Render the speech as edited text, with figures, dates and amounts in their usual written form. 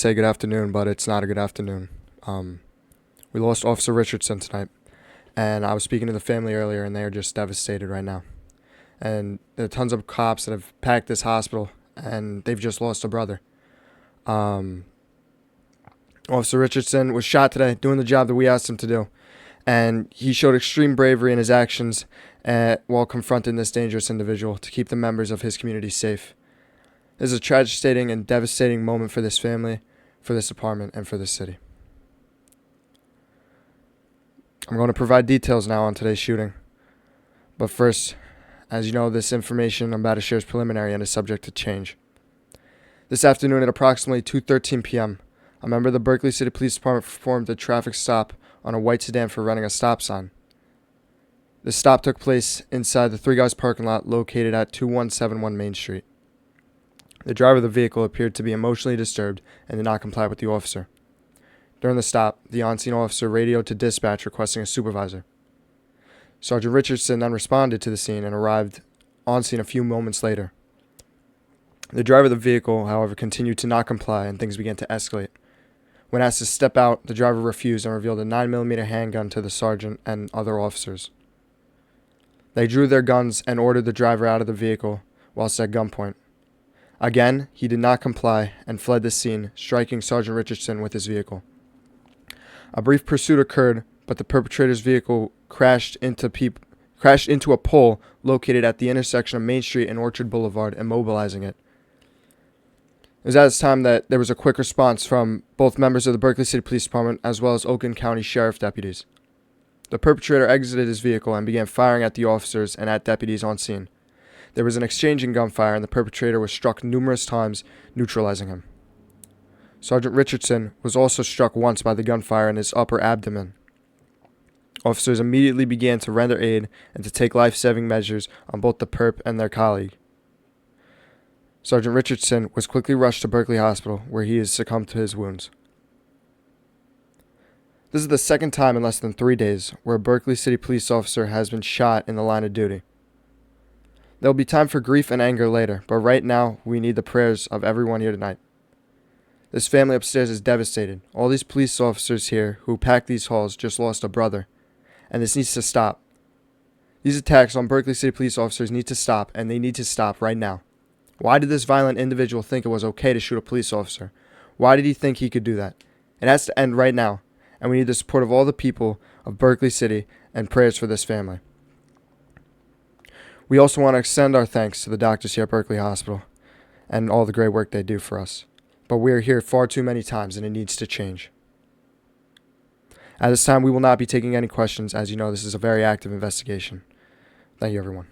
say good afternoon, but it's not a good afternoon. We lost Officer Richardson tonight, and I was speaking to the family earlier, and they are just devastated right now. And there are tons of cops that have packed this hospital, and they've just lost a brother. Officer Richardson was shot today doing the job that we asked him to do, and he showed extreme bravery in his actions while confronting this dangerous individual to keep the members of his community safe. This is a tragic and devastating moment for this family, for this department, and for this city. I'm going to provide details now on today's shooting. But first, as you know, this information I'm about to share is preliminary and is subject to change. This afternoon at approximately 2:13 p.m., a member of the Berkeley City Police Department performed a traffic stop on a white sedan for running a stop sign. The stop took place inside the Three Guys parking lot located at 2171 Main Street. The driver of the vehicle appeared to be emotionally disturbed and did not comply with the officer. During the stop, the on-scene officer radioed to dispatch requesting a supervisor. Sergeant Richardson then responded to the scene and arrived on scene a few moments later. The driver of the vehicle, however, continued to not comply and things began to escalate. When asked to step out, the driver refused and revealed a 9mm handgun to the sergeant and other officers. They drew their guns and ordered the driver out of the vehicle whilst at gunpoint. Again, he did not comply and fled the scene, striking Sergeant Richardson with his vehicle. A brief pursuit occurred, but the perpetrator's vehicle crashed into a pole located at the intersection of Main Street and Orchard Boulevard, immobilizing it. It was at this time that there was a quick response from both members of the Berkeley City Police Department as well as Oakland County Sheriff deputies. The perpetrator exited his vehicle and began firing at the officers and at deputies on scene. There was an exchange in gunfire, and the perpetrator was struck numerous times, neutralizing him. Sergeant Richardson was also struck once by the gunfire in his upper abdomen. Officers immediately began to render aid and to take life-saving measures on both the perp and their colleague. Sergeant Richardson was quickly rushed to Berkeley Hospital, where he has succumbed to his wounds. This is the second time in less than 3 days where a Berkeley City police officer has been shot in the line of duty. There will be time for grief and anger later, but right now we need the prayers of everyone here tonight. This family upstairs is devastated. All these police officers here who packed these halls just lost a brother, and this needs to stop. These attacks on Berkeley City police officers need to stop, and they need to stop right now. Why did this violent individual think it was okay to shoot a police officer? Why did he think he could do that? It has to end right now, and we need the support of all the people of Berkeley City and prayers for this family. We also want to extend our thanks to the doctors here at Berkeley Hospital and all the great work they do for us. But we are here far too many times, and it needs to change. At this time, we will not be taking any questions. As you know, this is a very active investigation. Thank you, everyone.